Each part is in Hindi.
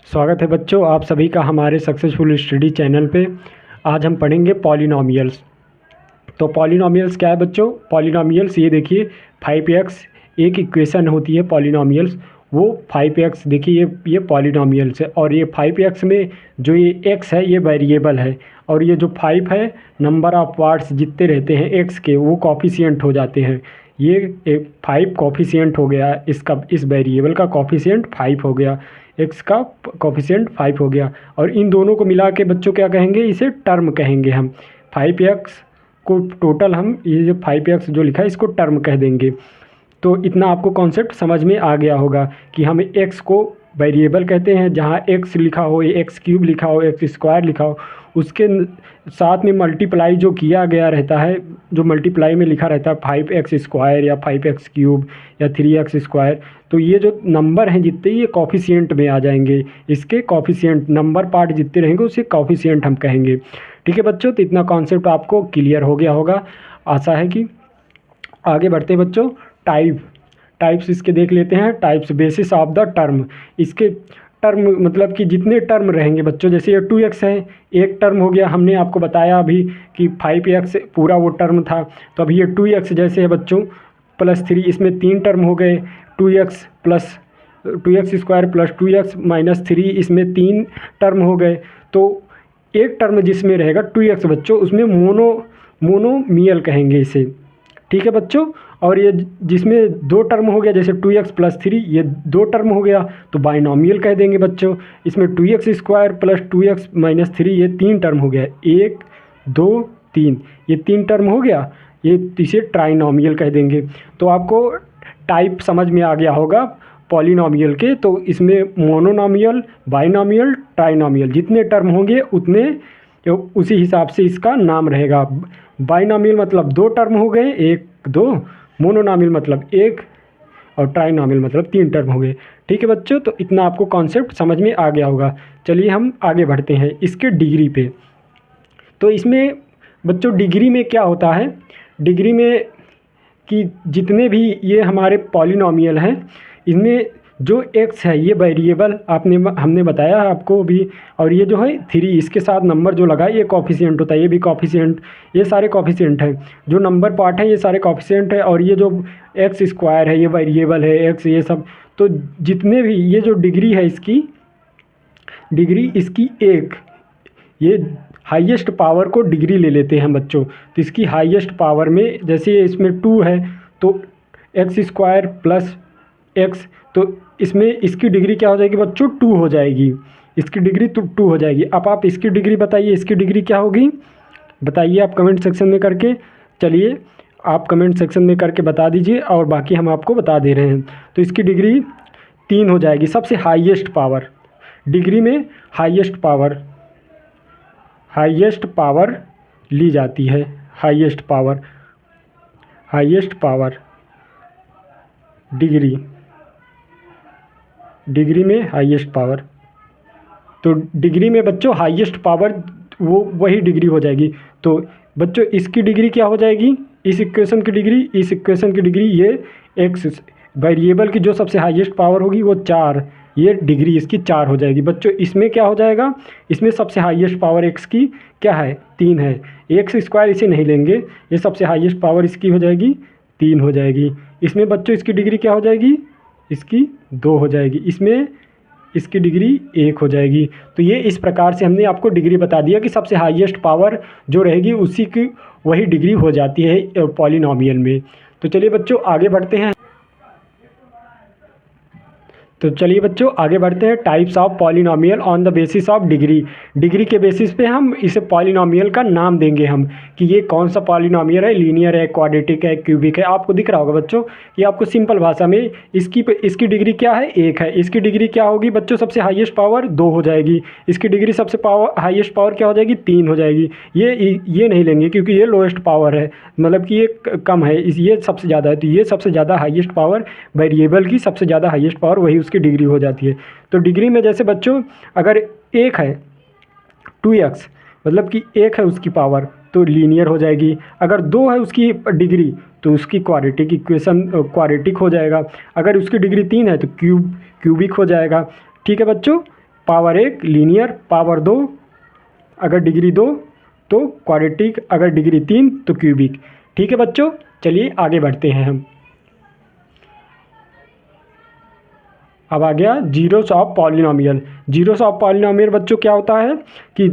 स्वागत है बच्चों, आप सभी का हमारे सक्सेसफुल स्टडी चैनल पे। आज हम पढ़ेंगे पॉलिनॉमियल्स। तो पॉलिनॉमियल्स क्या है बच्चों? पॉलिनॉमियल्स ये देखिए 5x एक इक्वेशन होती है पॉलिनॉमियल्स। वो 5x देखिए ये पॉलिनॉमियल्स है, और ये 5x में जो ये x है ये वेरिएबल है, और ये जो 5 है नंबर ऑफ पार्ट्स जितने रहते हैं x के वो कॉफिशिएंट हो जाते हैं। ये 5 कॉफिशिएंट हो गया इसका, इस वेरिएबल का कॉफिशिएंट 5 हो गया, x का कॉफिशिएंट 5 हो गया, और इन दोनों को मिला के बच्चों क्या कहेंगे? इसे टर्म कहेंगे हम। 5x को टोटल हम ये जो 5x जो लिखा है इसको टर्म कह देंगे। तो इतना आपको कॉन्सेप्ट समझ में आ गया होगा कि हम x को वेरिएबल कहते हैं, जहाँ x लिखा हो, एक्स क्यूब लिखा हो, एक्स स्क्वायर लिखा हो, उसके साथ में मल्टीप्लाई जो किया गया रहता है, जो मल्टीप्लाई में लिखा रहता है 5x स्क्वायर या 5x क्यूब या 3x स्क्वायर, तो ये जो नंबर हैं जितने ये कॉफिशिएंट में आ जाएंगे। इसके कॉफिशिएंट नंबर पार्ट जितने रहेंगे उसे कॉफिशिएंट हम कहेंगे। ठीक है बच्चों, तो इतना कॉन्सेप्ट आपको क्लियर हो गया होगा, आशा है कि। आगे बढ़ते हैं बच्चों। टाइप्स इसके देख लेते हैं। Types basis of the term. इसके टर्म मतलब कि जितने टर्म रहेंगे बच्चों, जैसे ये 2x है, एक टर्म हो गया। हमने आपको बताया अभी कि 5x पूरा वो टर्म था, तो अभी ये 2x जैसे है बच्चों +3, इसमें 3 टर्म हो गए। 2x स्क्वायर प्लस 2x-3, इसमें 3 टर्म हो गए। तो एक टर्म जिसमें रहेगा 2x बच्चों, उसमें मोनोमियल कहेंगे इसे। ठीक है बच्चों। और ये जिसमें 2 टर्म हो गया, जैसे 2x + 3, ये 2 टर्म हो गया तो बाइनॉमियल कह देंगे बच्चों। इसमें 2x स्क्वायर प्लस 2x-3, ये 3 टर्म हो गया, 1 2 3, ये 3 टर्म हो गया, ये इसे ट्राइनॉमियल कह देंगे। तो आपको टाइप समझ में आ गया होगा पॉलिनॉमियल के। तो इसमें मोनोनॉमियल, बाइनॉमियल, ट्राइनॉमियल, जितने टर्म होंगे उतने उसी हिसाब से इसका नाम रहेगा। बाइनॉमियल मतलब 2 टर्म हो गए, 1 2, मोनोनॉमियल मतलब 1, और ट्राइनॉमियल मतलब 3 टर्म हो गए। ठीक है बच्चों, तो इतना आपको कॉन्सेप्ट समझ में आ गया होगा। चलिए हम आगे बढ़ते हैं इसके डिग्री पे। तो इसमें बच्चों डिग्री में क्या होता है? डिग्री में कि जितने भी ये हमारे पॉलिनॉमियल हैं, इनमें जो x है ये वेरिएबल हमने बताया है आपको भी, और ये जो है 3, इसके साथ नंबर जो लगा है ये कॉफिशिएंट होता है, ये भी कॉफिशिएंट, ये सारे कॉफिशिएंट हैं। जो नंबर पार्ट है ये सारे कॉफिशिएंट है, और ये जो एक्स स्क्वायर है ये वेरिएबल है, x ये सब। तो जितने भी ये जो डिग्री है इसकी, डिग्री इसकी 1, ये हाईएस्ट पावर को डिग्री ले लेते हैं बच्चों। तो इसकी हाईएस्ट पावर में जैसे इसमें 2 है तो एक्स स्क्वायर प्लस एक्स, तो इसमें इसकी डिग्री क्या हो जाएगी बच्चों? 2 हो जाएगी। इसकी डिग्री तो 2 हो जाएगी। अब आप इसकी डिग्री बताइए, इसकी डिग्री क्या होगी? बताइए आप कमेंट सेक्शन में करके। चलिए आप कमेंट सेक्शन में करके बता दीजिए, और बाकी हम आपको बता दे रहे हैं। तो इसकी डिग्री 3 हो जाएगी। सबसे हाईएस्ट पावर, डिग्री में हाईएस्ट पावर ली जाती है। हाईएस्ट पावर डिग्री में हाईएस्ट पावर। तो डिग्री में बच्चों हाईएस्ट पावर वो वही डिग्री हो जाएगी। तो बच्चों इसकी डिग्री क्या हो जाएगी? इस इक्वेशन की डिग्री ये एक्स वेरिएबल की जो सबसे हाईएस्ट पावर होगी वो 4, ये डिग्री इसकी 4 हो जाएगी बच्चों। इसमें क्या हो जाएगा? इसमें सबसे हाईएस्ट पावर x की क्या है? 3 है। एक्स स्क्वायर इसे नहीं लेंगे, ये सबसे हाईएस्ट पावर इसकी हो जाएगी 3 हो जाएगी। इसमें बच्चों इसकी डिग्री क्या हो जाएगी? इसकी 2 हो जाएगी। इसमें इसकी डिग्री 1 हो जाएगी। तो ये इस प्रकार से हमने आपको डिग्री बता दिया कि सबसे हाईएस्ट पावर जो रहेगी उसी की वही डिग्री हो जाती है पॉलिनॉमियल में। तो चलिए बच्चों आगे बढ़ते हैं। Types of polynomial on the basis of degree. Degree के बेसिस पे हम इसे पॉलिनॉमियल का नाम देंगे हम, कि ये कौन सा पॉलिनॉमियल है, लीनियर है, क्वाड्रेटिक है, क्यूबिक है। आपको दिख रहा होगा बच्चों, ये आपको सिंपल भाषा में इसकी डिग्री क्या है? 1 है। इसकी डिग्री क्या होगी बच्चों? सबसे हाईएस्ट पावर 2 हो जाएगी। इसकी डिग्री सबसे हाईएस्ट पावर क्या हो जाएगी? 3 हो जाएगी। ये नहीं लेंगे क्योंकि ये लोएस्ट पावर है, मतलब कि ये कम है, ये सबसे ज़्यादा है। तो ये सबसे ज़्यादा हाईएस्ट पावर, वेरिएबल की सबसे ज़्यादा हाईएस्ट पावर, वही उसकी डिग्री हो जाती है। तो डिग्री में जैसे बच्चों अगर 1 है 2x, मतलब कि 1 है उसकी पावर, तो लीनियर हो जाएगी। अगर 2 है उसकी डिग्री तो उसकी क्वाड्रेटिक हो जाएगा। अगर उसकी डिग्री 3 है तो क्यूबिक हो जाएगा। ठीक है बच्चों, पावर 1 लीनियर, पावर 2 अगर डिग्री 2 तो क्वाड्रेटिक, अगर डिग्री 3 तो क्यूबिक। ठीक है बच्चों, चलिए आगे बढ़ते हैं हम। अब आ गया zeros of polynomial. Zeros of polynomial बच्चों क्या होता है कि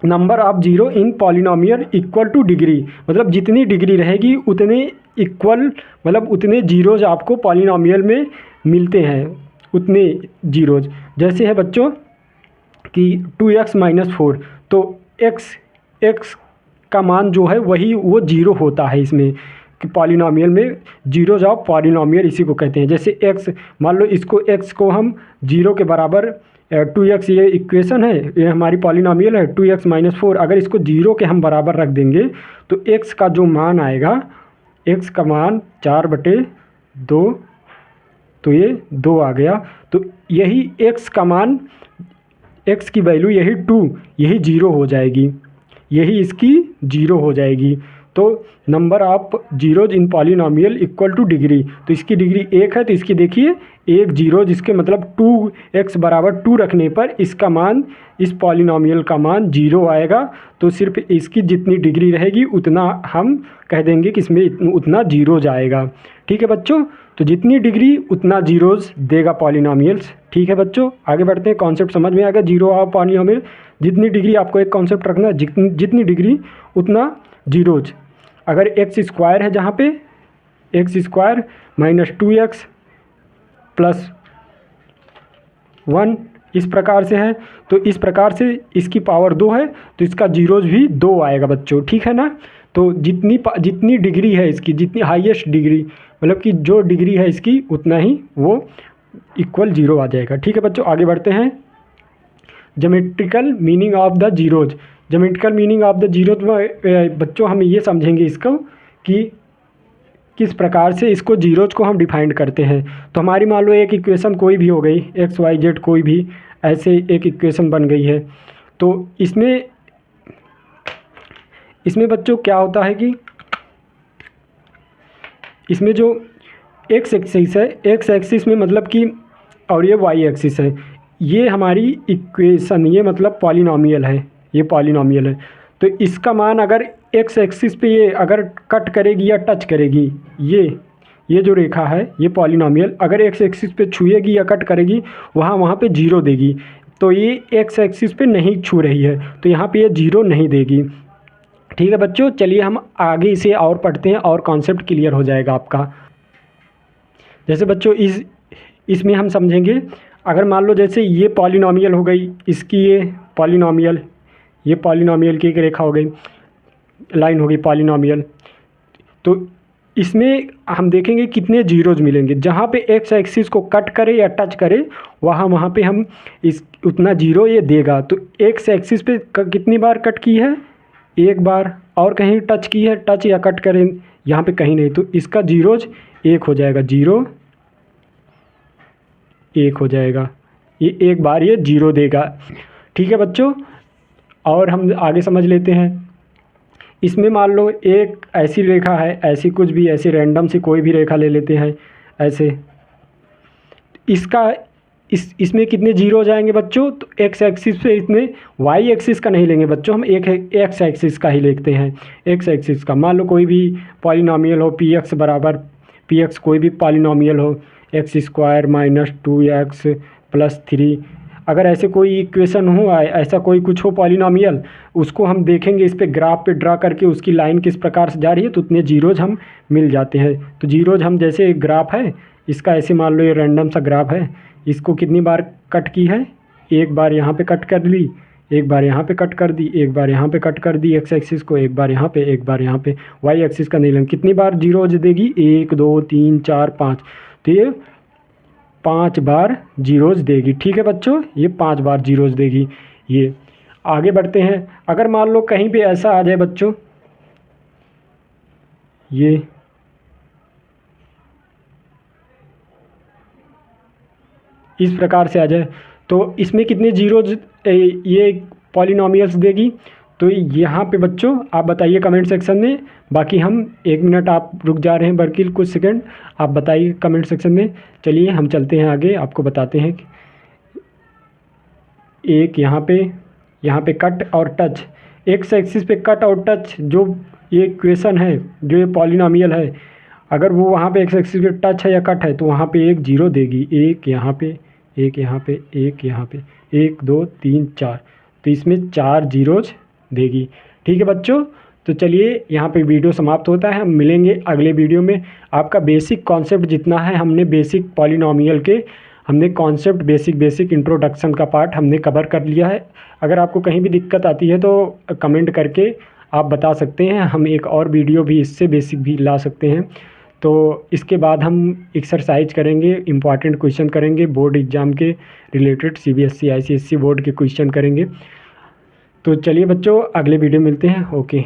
number of zero in polynomial equal two degree, मतलब जितनी डिग्री रहेगी उतने इक्वल, मतलब उतने जीरोज आपको पॉलिनोमियल में मिलते हैं, उतने जीरोज। जैसे है बच्चों कि 2x-4, तो x का मान जो है वही वो जीरो होता है इसमें, कि पॉलिनोमियल में जीरोज ऑफ पॉलिनोमियल इसी को कहते हैं। जैसे x, मान लो इसको x को हम जीरो के बराबर 2x, ये इक्वेशन है, ये हमारी पॉलिनोमियल है 2x-4, अगर इसको जीरो के हम बराबर रख देंगे तो x का जो मान आएगा, x का मान 4/2, तो ये 2 आ गया। तो यही x का मान, x की वैल्यू यही 2, यही जीरो हो जाएगी, यही इसकी जीरो हो जाएगी। तो number of zeros in polynomial equal two degree, तो इसकी डिग्री 1 है, तो इसकी देखिए 1 जीरो, जिसके मतलब 2x बराबर 2 रखने पर इसका मान, इस पॉलिनोमियल का मान जीरो आएगा। तो सिर्फ इसकी जितनी डिग्री रहेगी उतना हम कह देंगे कि इसमें उतना जीरोज आएगा। ठीक है बच्चों, तो जितनी डिग्री उतना जीरोज देगा पॉलिनोमियल्स। ठीक है बच्चों, आगे बढ़ते हैं। कॉन्सेप्ट समझ में आ गया जीरो ऑफ पॉलिनोमियल। जितनी डिग्री, आपको एक कॉन्सेप्ट रखना है, जितनी डिग्री उतना जीरोज। अगर एक्स स्क्वायर है, जहाँ पे x² - 2x + 1 इस प्रकार से है, तो इस प्रकार से इसकी पावर 2 है, तो इसका जीरोज भी 2 आएगा बच्चों। ठीक है ना। तो जितनी डिग्री है इसकी, जितनी हाईएस्ट डिग्री, मतलब कि जो डिग्री है इसकी, उतना ही वो इक्वल जीरो आ जाएगा। ठीक है बच्चों, आगे बढ़ते हैं। Geometrical meaning of the zeros. Geometrical meaning of the zeros में बच्चों हम ये समझेंगे इसको कि किस प्रकार से इसको जीरोज को हम डिफाइंड करते हैं। तो हमारी मान लो एक इक्वेशन कोई भी हो गई, XYZ कोई भी ऐसे एक इक्वेशन बन गई है, तो इसमें बच्चों क्या होता है कि इसमें जो x एक्सिस है, x एक्सिस में मतलब कि, और ये y एक्सिस है, ये हमारी इक्वेशन, ये मतलब पॉलिनोमियल है, ये पॉलिनोमियल है। तो इसका मान अगर x एक्सिस पे ये अगर कट करेगी या टच करेगी, ये जो रेखा है, ये पॉलिनोमियल अगर x एक्सिस पे छुएगी या कट करेगी, वहाँ पे जीरो देगी। तो ये x एक्सिस पे नहीं छू रही है, तो यहाँ पे ये जीरो नहीं देगी। ठीक है बच्चों, चलिए हम आगे इसे और पढ़ते हैं और कॉन्सेप्ट क्लियर हो जाएगा आपका। जैसे बच्चों इसमें हम समझेंगे, अगर मान लो जैसे ये पॉलिनोमियल हो गई, इसकी ये पॉलिनोमियल की एक रेखा हो गई, लाइन हो गई पॉलिनोमियल, तो इसमें हम देखेंगे कितने जीरोज मिलेंगे। जहाँ पे एक्स एक्सिस को कट करे या टच करे, वहाँ पे हम उतना जीरो ये देगा। तो एक्स एक्सिस पे कितनी बार कट की है, एक बार, और कहीं टच की है, टच या कट करें, यहाँ पे कहीं नहीं, तो इसका जीरोज 1 हो जाएगा, 0 1 हो जाएगा, ये एक बार ये जीरो देगा। ठीक है बच्चों, और हम आगे समझ लेते हैं। इसमें मान लो एक ऐसी रेखा है, ऐसी कुछ भी ऐसी रैंडम से कोई भी रेखा ले लेते हैं ऐसे, इसमें कितने जीरो हो जाएंगे बच्चों, तो एक्स एक्सिस पे, इसमें वाई एक्सिस का नहीं लेंगे बच्चों, हम एक एक्स एक्सिस का ही लेते हैं। एक्स एक्सिस का मान लो कोई भी पॉलिनोमियल हो, px बराबर px कोई भी पॉलिनोमियल हो, x² - 2x + 3, अगर ऐसे कोई इक्वेशन हो, ऐसा कोई कुछ हो पॉलिनोमियल, उसको हम देखेंगे इस पे ग्राफ पे ड्रा करके, उसकी लाइन किस प्रकार से जा रही है, तो उतने जीरोज हम मिल जाते हैं। तो जीरोज हम, जैसे एक ग्राफ है इसका, ऐसे मान लो ये रैंडम सा ग्राफ है, इसको कितनी बार कट की है, एक बार यहाँ पे कट कर ली, एक बार यहाँ पे कट कर दी, एक बार यहाँ पे कट कर दी एक्स एक्सिस को, एक बार यहाँ पे, एक बार यहाँ पे। वाई एक्सिस का नहीं लेंगे, कितनी बार जीरोज देगी, 1 2 3 4 5, तो ये 5 बार जीरोज देगी। ठीक है बच्चों, ये 5 बार जीरोज देगी। ये आगे बढ़ते हैं। अगर मान लो कहीं पे ऐसा आ जाए बच्चों, ये इस प्रकार से आ जाए, तो इसमें कितने जीरोज ये पॉलिनोमियल्स देगी। तो यहाँ पे बच्चों आप बताइए कमेंट सेक्शन में, बाकी हम 1 मिनट आप रुक जा रहे हैं बर्किल, कुछ सेकंड आप बताइए कमेंट सेक्शन में। चलिए हम चलते हैं आगे, आपको बताते हैं एक यहाँ पे कट और टच, एक्स एक्सिस पे कट और टच जो ये इक्वेशन है, जो ये पॉलिनॉमियल है, अगर वो वहाँ पे एक्स एक्सिस पे टच है या कट है तो वहाँ पे एक जीरो देगी, एक यहाँ पे, एक यहाँ पे, एक यहाँ पे, 1 2 3 4, तो इसमें 4 जीरोज देगी। ठीक है बच्चों, तो चलिए यहाँ पे वीडियो समाप्त होता है। हम मिलेंगे अगले वीडियो में। आपका बेसिक कॉन्सेप्ट जितना है हमने बेसिक पॉलिनॉमियल के हमने कॉन्सेप्ट बेसिक इंट्रोडक्शन का पार्ट हमने कवर कर लिया है। अगर आपको कहीं भी दिक्कत आती है तो कमेंट करके आप बता सकते हैं, हम एक और वीडियो भी इससे बेसिक भी ला सकते हैं। तो इसके बाद हम एक्सरसाइज करेंगे, इम्पॉर्टेंट क्वेश्चन करेंगे, बोर्ड एग्ज़ाम के रिलेटेड CBSE ICSE बोर्ड के क्वेश्चन करेंगे। तो चलिए बच्चों, अगले वीडियो मिलते हैं। ओके।